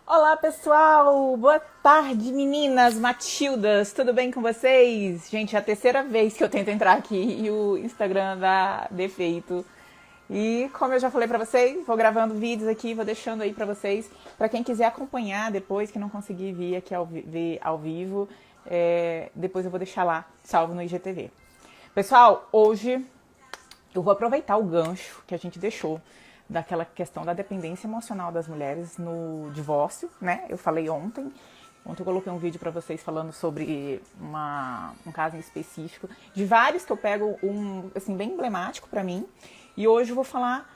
Olá pessoal, boa tarde meninas, Matildas, tudo bem com vocês? Gente, é a terceira vez que eu tento entrar aqui e o Instagram dá defeito. E como eu já falei pra vocês, vou gravando vídeos aqui, vou deixando aí pra vocês, pra quem quiser acompanhar depois, que não conseguir vir aqui ver ao vivo, depois eu vou deixar lá, salvo no IGTV. Pessoal, hoje eu vou aproveitar o gancho que a gente deixou daquela questão da dependência emocional das mulheres no divórcio, né? Eu falei ontem eu coloquei um vídeo para vocês falando sobre um caso em específico, de vários que eu pego assim, bem emblemático para mim, e hoje eu vou falar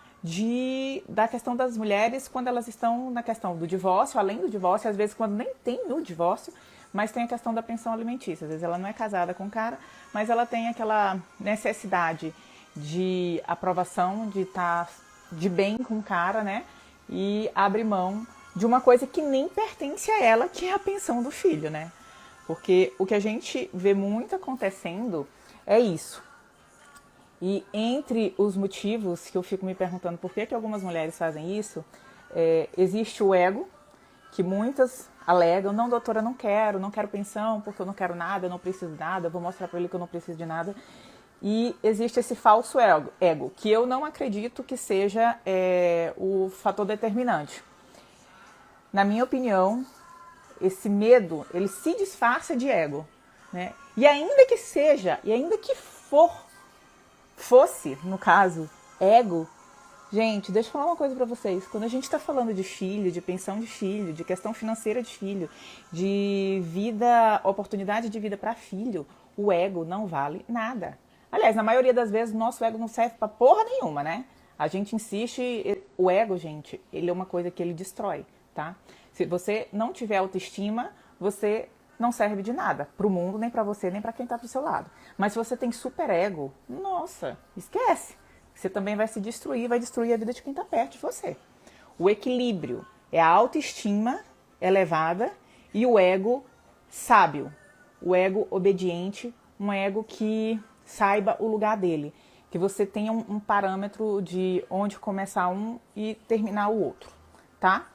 da questão das mulheres quando elas estão na questão do divórcio, além do divórcio, às vezes quando nem tem o divórcio, mas tem a questão da pensão alimentícia. Às vezes ela não é casada com o cara, mas ela tem aquela necessidade de aprovação, de estar de bem com o cara, né? E abre mão de uma coisa que nem pertence a ela, que é a pensão do filho, né? Porque o que a gente vê muito acontecendo é isso. E entre os motivos que eu fico me perguntando por que algumas mulheres fazem isso, existe o ego, que muitas alegam, não, doutora, não quero pensão, porque eu não quero nada, eu não preciso de nada, eu vou mostrar para ele que eu não preciso de nada. E existe esse falso ego, que eu não acredito que seja o fator determinante. Na minha opinião, esse medo, ele se disfarça de ego, né? E ainda que fosse, no caso, ego, gente, deixa eu falar uma coisa pra vocês. Quando a gente tá falando de filho, de pensão de filho, de questão financeira de filho, de vida, oportunidade de vida para filho, o ego não vale nada. Aliás, na maioria das vezes, o nosso ego não serve pra porra nenhuma, né? A gente insiste, o ego, gente, ele é uma coisa que ele destrói, tá? Se você não tiver autoestima, você não serve de nada pro mundo, nem pra você, nem pra quem tá do seu lado. Mas se você tem super ego, nossa, esquece. Você também vai se destruir, vai destruir a vida de quem tá perto de você. O equilíbrio é a autoestima elevada e o ego sábio, o ego obediente, um ego que saiba o lugar dele, que você tenha um parâmetro de onde começar um e terminar o outro, tá?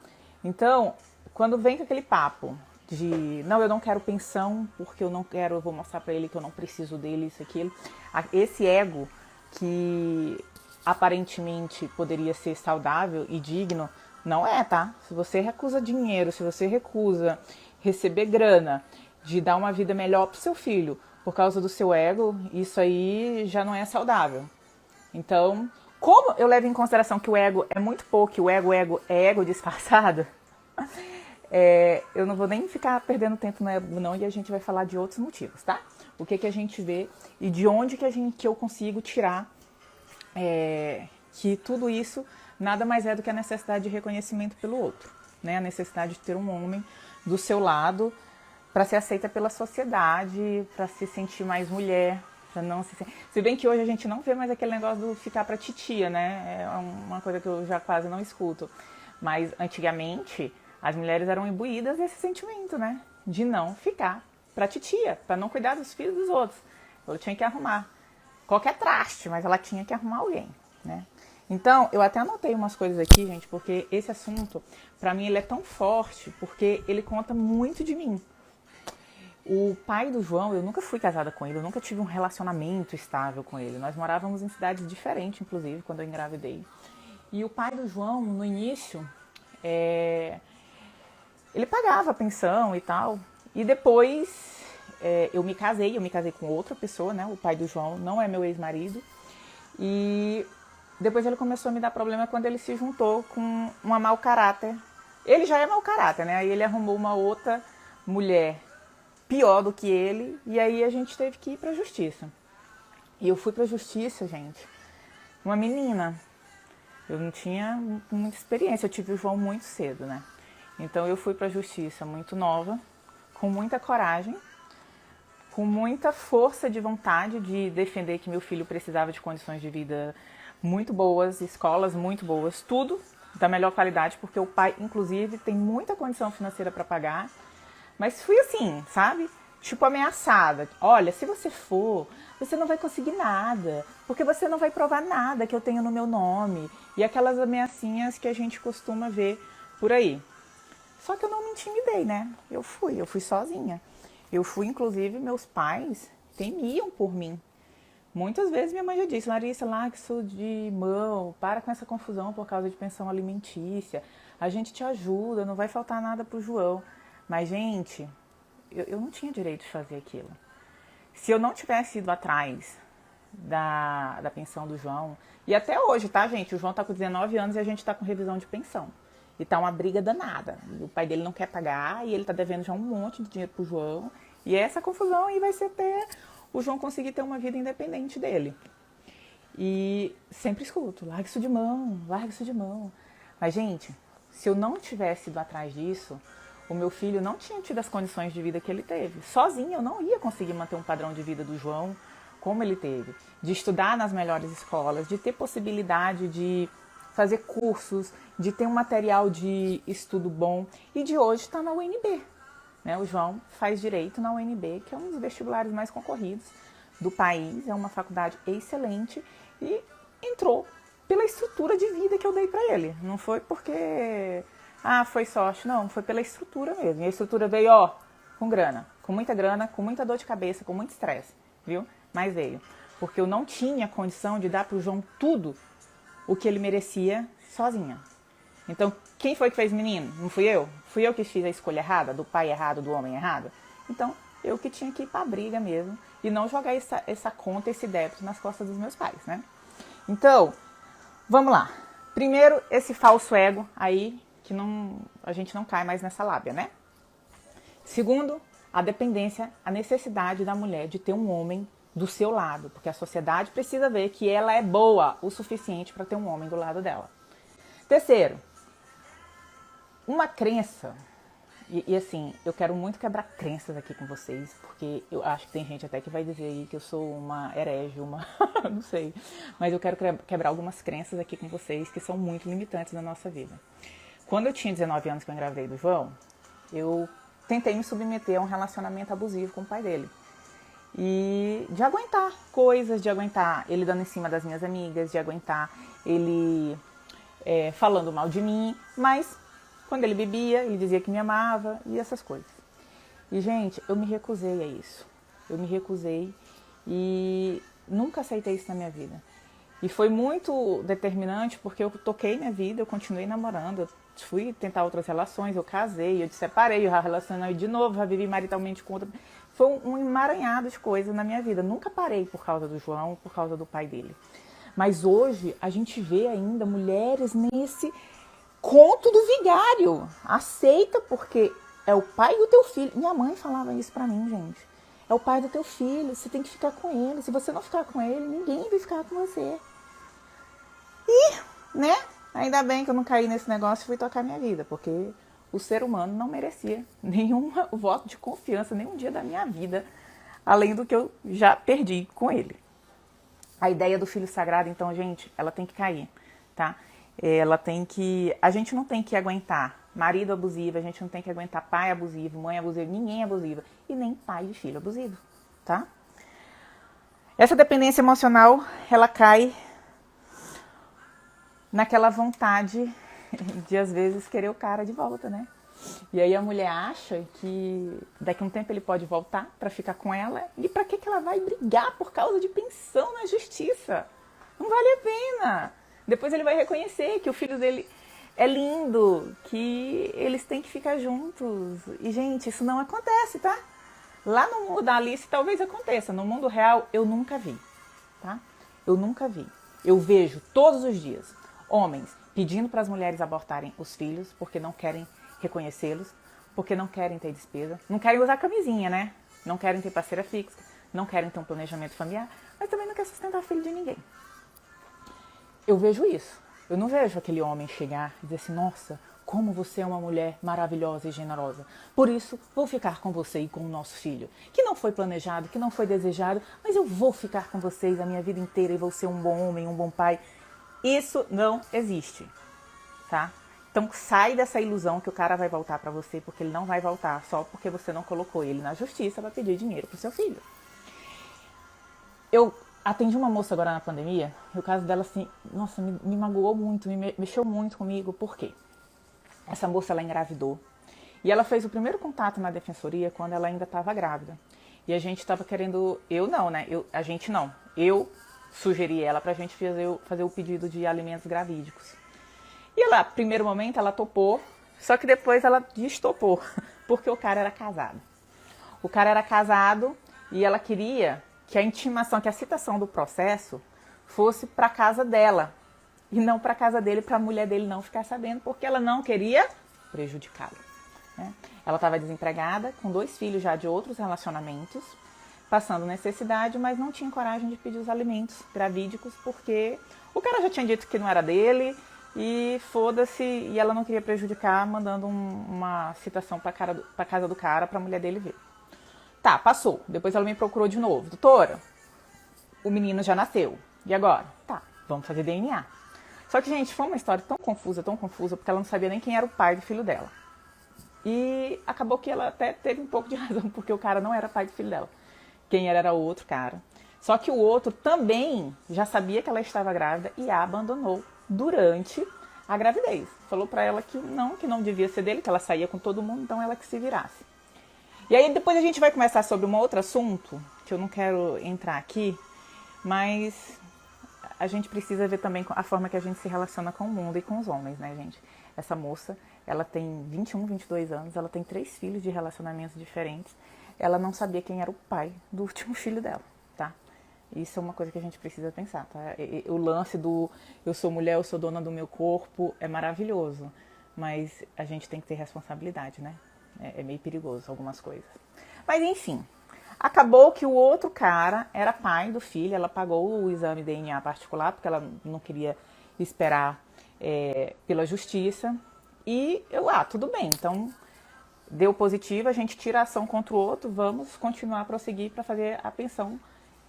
Então, quando vem com aquele papo de, não, eu não quero pensão, porque eu vou mostrar pra ele que eu não preciso dele, isso, aquilo, esse ego que aparentemente poderia ser saudável e digno, não é, tá? Se você recusa dinheiro, se você recusa receber grana, de dar uma vida melhor pro seu filho, por causa do seu ego, isso aí já não é saudável. Então, como eu levo em consideração que o ego é muito pouco, que o ego é ego disfarçado, eu não vou nem ficar perdendo tempo no ego não, e a gente vai falar de outros motivos, tá? O que a gente vê e de onde que eu consigo tirar que tudo isso nada mais é do que a necessidade de reconhecimento pelo outro, né? A necessidade de ter um homem do seu lado, para ser aceita pela sociedade, para se sentir mais mulher, para não se bem que hoje a gente não vê mais aquele negócio do ficar para titia, né? É uma coisa que eu já quase não escuto. Mas antigamente as mulheres eram imbuídas desse sentimento, né? De não ficar para titia, para não cuidar dos filhos dos outros. Ela tinha que arrumar qualquer traste, mas ela tinha que arrumar alguém, né? Então, eu até anotei umas coisas aqui, gente, porque esse assunto, para mim, ele é tão forte, porque ele conta muito de mim. O pai do João, eu nunca fui casada com ele, eu nunca tive um relacionamento estável com ele. Nós morávamos em cidades diferentes, inclusive, quando eu engravidei. E o pai do João, no início, ele pagava a pensão e tal. E depois eu me casei com outra pessoa, né? O pai do João não é meu ex-marido. E depois ele começou a me dar problema quando ele se juntou com uma mau caráter. Ele já é mau caráter, né? Aí ele arrumou uma outra mulher pior do que ele, e aí a gente teve que ir pra justiça. E eu fui pra justiça, gente, uma menina. Eu não tinha muita experiência, eu tive o João muito cedo, né? Então eu fui pra justiça muito nova, com muita coragem, com muita força de vontade de defender que meu filho precisava de condições de vida muito boas, escolas muito boas, tudo da melhor qualidade, porque o pai, inclusive, tem muita condição financeira para pagar. Mas fui assim, sabe? Tipo ameaçada. Olha, se você for, você não vai conseguir nada, porque você não vai provar nada que eu tenho no meu nome, e aquelas ameaçinhas que a gente costuma ver por aí. Só que eu não me intimidei, né? Eu fui sozinha. Eu fui, inclusive, meus pais temiam por mim. Muitas vezes minha mãe já disse: Larissa, larga isso de mão, para com essa confusão por causa de pensão alimentícia, a gente te ajuda, não vai faltar nada pro João. Mas, gente, eu não tinha direito de fazer aquilo. Se eu não tivesse ido atrás da pensão do João, e até hoje, tá, gente? O João tá com 19 anos e a gente tá com revisão de pensão. E tá uma briga danada. O pai dele não quer pagar e ele tá devendo já um monte de dinheiro pro João. E essa confusão aí vai ser até o João conseguir ter uma vida independente dele. E sempre escuto: larga isso de mão, larga isso de mão. Mas, gente, se eu não tivesse ido atrás disso, o meu filho não tinha tido as condições de vida que ele teve. Sozinho eu não ia conseguir manter um padrão de vida do João como ele teve. De estudar nas melhores escolas, de ter possibilidade de fazer cursos, de ter um material de estudo bom e de hoje estar na UNB. Né? O João faz direito na UNB, que é um dos vestibulares mais concorridos do país, é uma faculdade excelente e entrou pela estrutura de vida que eu dei para ele. Não foi porque foi sorte, não, foi pela estrutura mesmo. E a estrutura veio, com grana, com muita dor de cabeça, com muito estresse, viu? Mas veio, porque eu não tinha condição de dar pro João tudo o que ele merecia sozinha. Então, quem foi que fez o menino? Não fui eu? Fui eu que fiz a escolha errada, do pai errado, do homem errado? Então, eu que tinha que ir pra briga mesmo e não jogar essa conta, esse débito nas costas dos meus pais, né? Então, vamos lá. Primeiro, esse falso ego aí, que a gente não cai mais nessa lábia, né? Segundo, a dependência, a necessidade da mulher de ter um homem do seu lado, porque a sociedade precisa ver que ela é boa o suficiente para ter um homem do lado dela. Terceiro, uma crença, e assim, eu quero muito quebrar crenças aqui com vocês, porque eu acho que tem gente até que vai dizer aí que eu sou uma herege, não sei, mas eu quero quebrar algumas crenças aqui com vocês que são muito limitantes na nossa vida. Quando eu tinha 19 anos que eu engravidei do João, eu tentei me submeter a um relacionamento abusivo com o pai dele. E de aguentar coisas, de aguentar ele dando em cima das minhas amigas, de aguentar ele falando mal de mim, mas quando ele bebia, ele dizia que me amava e essas coisas. E, gente, eu me recusei a isso. Eu me recusei e nunca aceitei isso na minha vida. E foi muito determinante porque eu toquei minha vida, eu continuei namorando, eu fui tentar outras relações, eu casei, eu separei, eu já relacionei de novo, já vivi maritalmente com outra. Foi um emaranhado de coisas na minha vida. Nunca parei por causa do João, por causa do pai dele. Mas hoje a gente vê ainda mulheres nesse conto do vigário. Aceita porque é o pai do teu filho. Minha mãe falava isso pra mim, gente. É o pai do teu filho, você tem que ficar com ele. Se você não ficar com ele, ninguém vai ficar com você. E, né, ainda bem que eu não caí nesse negócio e fui tocar minha vida, porque o ser humano não merecia nenhum voto de confiança, nenhum dia da minha vida, além do que eu já perdi com ele. A ideia do filho sagrado, então, gente, ela tem que cair, tá? A gente não tem que aguentar marido abusivo, a gente não tem que aguentar pai abusivo, mãe abusiva, ninguém é abusiva, e nem pai de filho abusivo, tá? Essa dependência emocional, ela cai naquela vontade de, às vezes, querer o cara de volta, né? E aí a mulher acha que daqui a um tempo ele pode voltar pra ficar com ela. E pra que ela vai brigar por causa de pensão na justiça? Não vale a pena. Depois ele vai reconhecer que o filho dele é lindo, que eles têm que ficar juntos. E, gente, isso não acontece, tá? Lá no mundo da Alice talvez aconteça. No mundo real eu nunca vi, tá? Eu nunca vi. Eu vejo todos os dias homens pedindo para as mulheres abortarem os filhos porque não querem reconhecê-los, porque não querem ter despesa, não querem usar camisinha, né? Não querem ter parceira fixa, não querem ter um planejamento familiar, mas também não querem sustentar filho de ninguém. Eu vejo isso. Eu não vejo aquele homem chegar e dizer assim: nossa, como você é uma mulher maravilhosa e generosa. Por isso, vou ficar com você e com o nosso filho. Que não foi planejado, que não foi desejado, mas eu vou ficar com vocês a minha vida inteira e vou ser um bom homem, um bom pai. Isso não existe, tá? Então sai dessa ilusão que o cara vai voltar pra você, porque ele não vai voltar só porque você não colocou ele na justiça para pedir dinheiro pro seu filho. Eu atendi uma moça agora na pandemia, e o caso dela, assim, nossa, me magoou muito, mexeu muito comigo. Por quê? Essa moça, ela engravidou. E ela fez o primeiro contato na defensoria quando ela ainda estava grávida. E a gente estava querendo... Eu não, né? A gente não. Eu sugeri ela pra gente fazer o pedido de alimentos gravídicos. E ela, primeiro momento, ela topou, só que depois ela destopou, porque o cara era casado. O cara era casado e ela queria que a intimação, que a citação do processo fosse para casa dela e não para casa dele, para a mulher dele não ficar sabendo, porque ela não queria prejudicá-lo, né? Ela estava desempregada, com 2 filhos já de outros relacionamentos, passando necessidade, mas não tinha coragem de pedir os alimentos gravídicos, porque o cara já tinha dito que não era dele e foda-se, e ela não queria prejudicar, mandando uma citação para casa do cara, para a mulher dele ver. Tá, passou. Depois ela me procurou de novo. Doutora, o menino já nasceu. E agora? Tá, vamos fazer DNA. Só que, gente, foi uma história tão confusa, porque ela não sabia nem quem era o pai do filho dela. E acabou que ela até teve um pouco de razão, porque o cara não era pai do filho dela. Quem era o outro cara. Só que o outro também já sabia que ela estava grávida e a abandonou durante a gravidez. Falou pra ela que não devia ser dele, que ela saía com todo mundo, então ela que se virasse. E aí depois a gente vai começar sobre um outro assunto, que eu não quero entrar aqui, mas a gente precisa ver também a forma que a gente se relaciona com o mundo e com os homens, né, gente? Essa moça, ela tem 21, 22 anos, ela tem 3 filhos de relacionamentos diferentes. Ela não sabia quem era o pai do último filho dela, tá? Isso é uma coisa que a gente precisa pensar, tá? O lance do eu sou mulher, eu sou dona do meu corpo, é maravilhoso, mas a gente tem que ter responsabilidade, né? É meio perigoso algumas coisas. Mas enfim, acabou que o outro cara era pai do filho, ela pagou o exame DNA particular, porque ela não queria esperar pela justiça. E tudo bem, então deu positivo, a gente tira a ação contra o outro, vamos continuar a prosseguir para fazer a pensão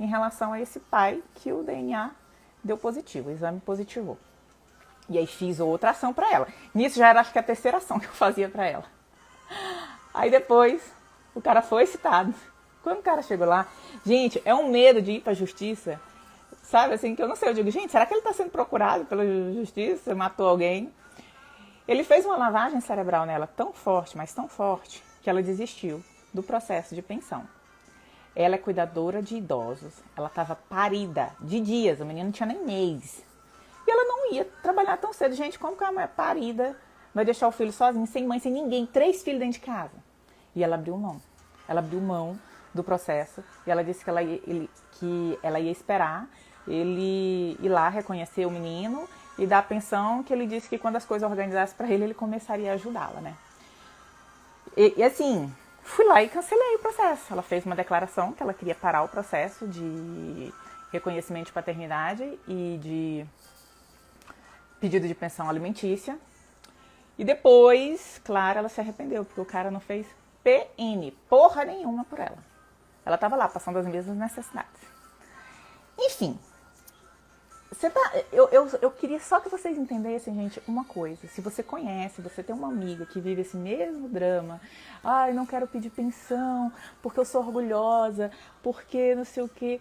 em relação a esse pai que o DNA deu positivo, o exame positivou. E aí fiz outra ação para ela. Nisso já era, acho que a terceira ação que eu fazia para ela. Aí depois o cara foi citado. Quando o cara chegou lá, gente, é um medo de ir pra justiça, sabe, assim, que eu não sei, eu digo, gente, será que ele tá sendo procurado pela justiça, matou alguém? Ele fez uma lavagem cerebral nela tão forte, mas tão forte, que ela desistiu do processo de pensão. Ela é cuidadora de idosos, ela estava parida de dias, a menina não tinha nem mês. E ela não ia trabalhar tão cedo. Gente, como que uma mulher parida vai deixar o filho sozinho, sem mãe, sem ninguém, 3 filhos dentro de casa? E ela abriu mão. Ela abriu mão do processo e ela disse que ela ia esperar ele ir lá reconhecer o menino e dar a pensão, que ele disse que quando as coisas organizassem para ele, ele começaria a ajudá-la, né? E assim, fui lá e cancelei o processo. Ela fez uma declaração que ela queria parar o processo de reconhecimento de paternidade e de pedido de pensão alimentícia. E depois, claro, ela se arrependeu, porque o cara não fez PN, porra nenhuma por ela. Ela estava lá, passando as mesmas necessidades. Enfim, eu queria só que vocês entendessem, gente, uma coisa. Se você conhece, você tem uma amiga que vive esse mesmo drama, ai, não quero pedir pensão, porque eu sou orgulhosa, porque não sei o quê.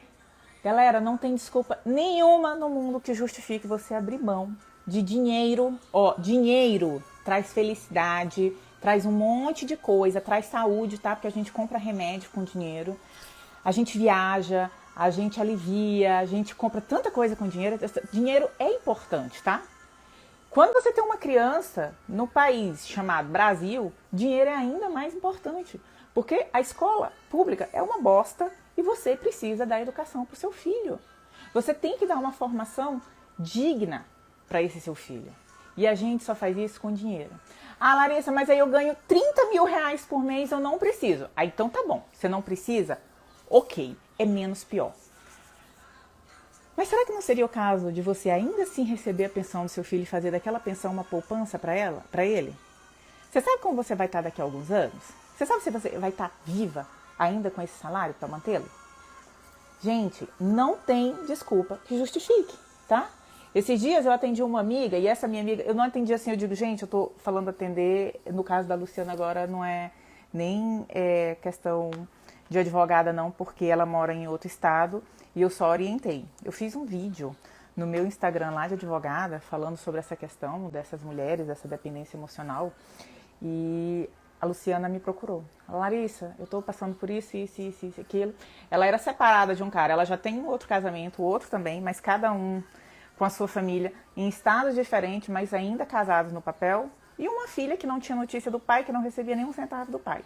Galera, não tem desculpa nenhuma no mundo que justifique você abrir mão de dinheiro. Dinheiro traz felicidade, traz um monte de coisa, traz saúde, tá? Porque a gente compra remédio com dinheiro, a gente viaja, a gente alivia, a gente compra tanta coisa com dinheiro. Dinheiro é importante, tá? Quando você tem uma criança no país chamado Brasil, dinheiro é ainda mais importante, porque a escola pública é uma bosta e você precisa dar educação para o seu filho. Você tem que dar uma formação digna para esse seu filho. E a gente só faz isso com dinheiro. Ah, Larissa, mas aí eu ganho 30 mil reais por mês, eu não preciso. Ah, então tá bom, você não precisa? Ok, é menos pior. Mas será que não seria o caso de você ainda assim receber a pensão do seu filho e fazer daquela pensão uma poupança para ele? Você sabe como você vai estar daqui a alguns anos? Você sabe se você vai estar viva ainda com esse salário para mantê-lo? Gente, não tem desculpa que justifique, tá? Esses dias eu atendi uma amiga, e essa minha amiga, eu não atendi assim, eu digo, gente, eu tô falando atender, no caso da Luciana agora não é nem questão de advogada não, porque ela mora em outro estado e eu só orientei. Eu fiz um vídeo no meu Instagram lá de advogada falando sobre essa questão dessas mulheres, dessa dependência emocional, e a Luciana me procurou. Larissa, eu tô passando por isso, aquilo. Ela era separada de um cara, ela já tem um outro casamento, outro também, mas cada um com a sua família, em estados diferentes, mas ainda casados no papel, e uma filha que não tinha notícia do pai, que não recebia nenhum centavo do pai.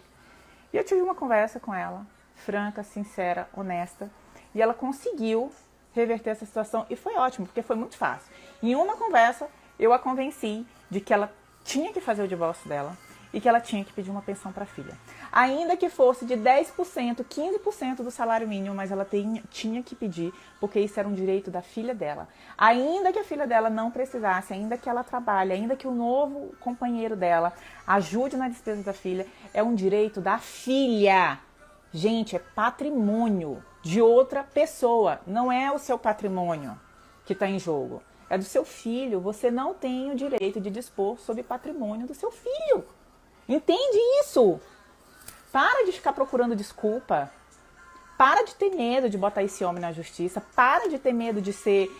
E eu tive uma conversa com ela, franca, sincera, honesta, e ela conseguiu reverter essa situação, e foi ótimo, porque foi muito fácil. Em uma conversa, eu a convenci de que ela tinha que fazer o divórcio dela, e que ela tinha que pedir uma pensão para a filha. Ainda que fosse de 10%, 15% do salário mínimo, mas ela tinha que pedir, porque isso era um direito da filha dela. Ainda que a filha dela não precisasse, ainda que ela trabalhe, ainda que o novo companheiro dela ajude na despesa da filha, é um direito da filha. Gente, é patrimônio de outra pessoa, não é o seu patrimônio que está em jogo. É do seu filho, você não tem o direito de dispor sobre patrimônio do seu filho. Entende isso? Para de ficar procurando desculpa. Para de ter medo de botar esse homem na justiça. Para de ter medo de ser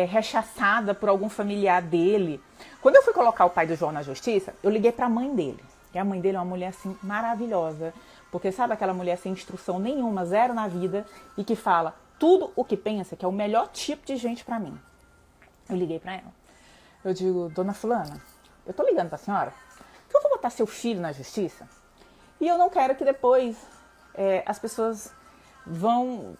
rechaçada por algum familiar dele. Quando eu fui colocar o pai do João na justiça, eu liguei para a mãe dele. E a mãe dele é uma mulher assim maravilhosa. Porque sabe aquela mulher sem instrução nenhuma, zero na vida, e que fala tudo o que pensa, que é o melhor tipo de gente para mim. Eu liguei para ela. Eu digo, dona fulana, eu tô ligando para a senhora, que eu vou botar seu filho na justiça e eu não quero que depois as pessoas vão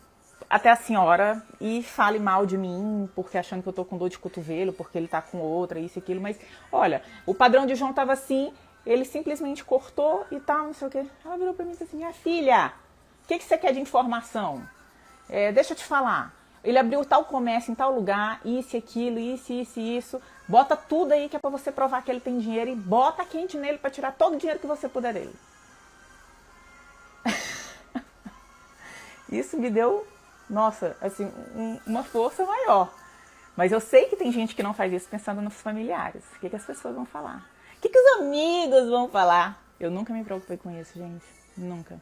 até a senhora e fale mal de mim, porque achando que eu tô com dor de cotovelo, porque ele tá com outra, isso e aquilo. Mas, olha, o padrão de João tava assim, ele simplesmente cortou e tal, não sei o quê. Ela virou pra mim e disse assim, minha filha, o que você quer de informação? Deixa eu te falar. Ele abriu tal comércio em tal lugar, isso e aquilo, isso. Bota tudo aí que é pra você provar que ele tem dinheiro e bota quente nele pra tirar todo o dinheiro que você puder dele. Isso me deu, nossa, assim, uma força maior. Mas eu sei que tem gente que não faz isso pensando nos familiares. O que as pessoas vão falar? O que os amigos vão falar? Eu nunca me preocupei com isso, gente. Nunca.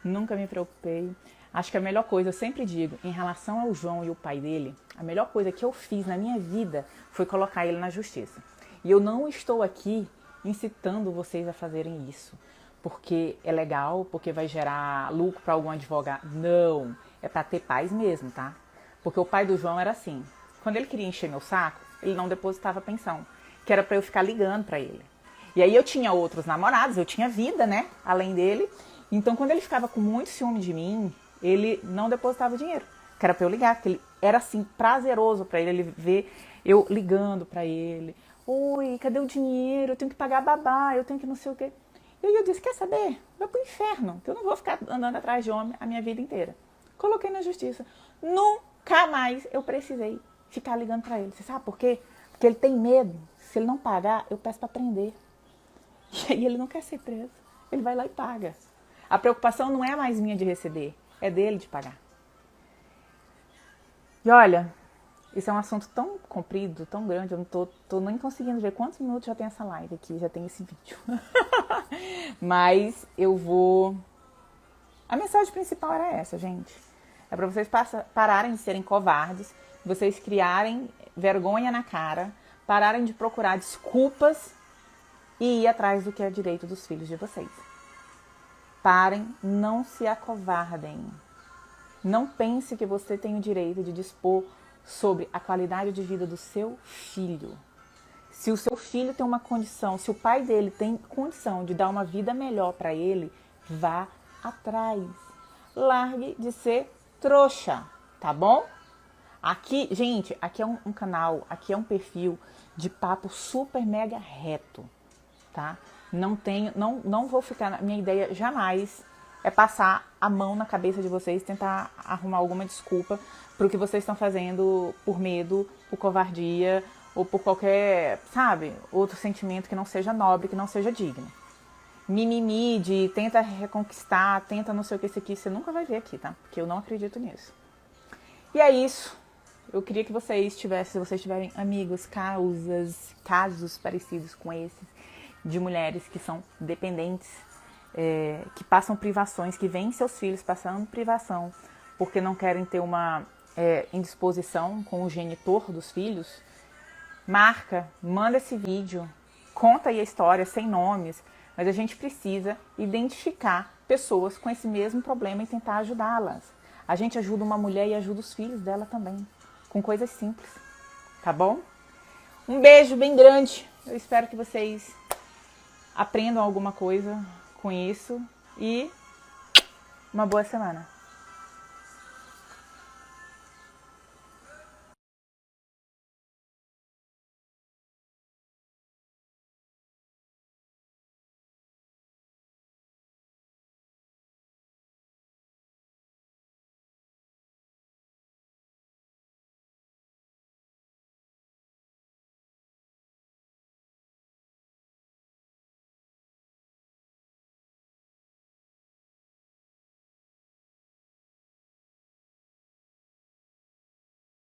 Nunca me preocupei. Acho que a melhor coisa, eu sempre digo, em relação ao João e o pai dele, a melhor coisa que eu fiz na minha vida foi colocar ele na justiça. E eu não estou aqui incitando vocês a fazerem isso, porque é legal, porque vai gerar lucro para algum advogado. Não, é para ter paz mesmo, tá? Porque o pai do João era assim, quando ele queria encher meu saco, ele não depositava pensão, que era para eu ficar ligando para ele. E aí eu tinha outros namorados, eu tinha vida, né, além dele. Então quando ele ficava com muito ciúme de mim, ele não depositava dinheiro, que era pra eu ligar, porque ele era assim, prazeroso pra ele ver eu ligando pra ele. Oi, cadê o dinheiro? Eu tenho que pagar a babá, eu tenho que não sei o quê. E aí eu disse, quer saber? Vai pro inferno, que eu não vou ficar andando atrás de homem a minha vida inteira. Coloquei na justiça. Nunca mais eu precisei ficar ligando pra ele. Você sabe por quê? Porque ele tem medo. Se ele não pagar, eu peço pra prender. E aí ele não quer ser preso. Ele vai lá e paga. A preocupação não é mais minha de receber. É dele de pagar. E olha, isso é um assunto tão comprido, tão grande, eu não tô nem conseguindo ver quantos minutos já tem essa live aqui, já tem esse vídeo. Mas eu vou... A mensagem principal era essa, gente. É para vocês pararem de serem covardes, vocês criarem vergonha na cara, pararem de procurar desculpas e ir atrás do que é direito dos filhos de vocês. Parem, não se acovardem. Não pense que você tem o direito de dispor sobre a qualidade de vida do seu filho. Se o seu filho tem uma condição, se o pai dele tem condição de dar uma vida melhor para ele, vá atrás. Largue de ser trouxa, tá bom? Aqui, gente, aqui é um canal, aqui é um perfil de papo super mega reto, tá? Não vou ficar, minha ideia jamais é passar a mão na cabeça de vocês, tentar arrumar alguma desculpa pro que vocês estão fazendo por medo, por covardia ou por qualquer, sabe, outro sentimento que não seja nobre, que não seja digno. Mimimi de tenta reconquistar, tenta não sei o que, isso aqui, você nunca vai ver aqui, tá? Porque eu não acredito nisso. E é isso. Eu queria que vocês tivessem, se vocês tiverem amigos, casos parecidos com esses, de mulheres que são dependentes, que passam privações, que veem seus filhos passando privação, porque não querem ter uma indisposição com o genitor dos filhos, marca, manda esse vídeo, conta aí a história sem nomes, mas a gente precisa identificar pessoas com esse mesmo problema e tentar ajudá-las. A gente ajuda uma mulher e ajuda os filhos dela também, com coisas simples, tá bom? Um beijo bem grande, eu espero que vocês aprendam alguma coisa com isso e uma boa semana.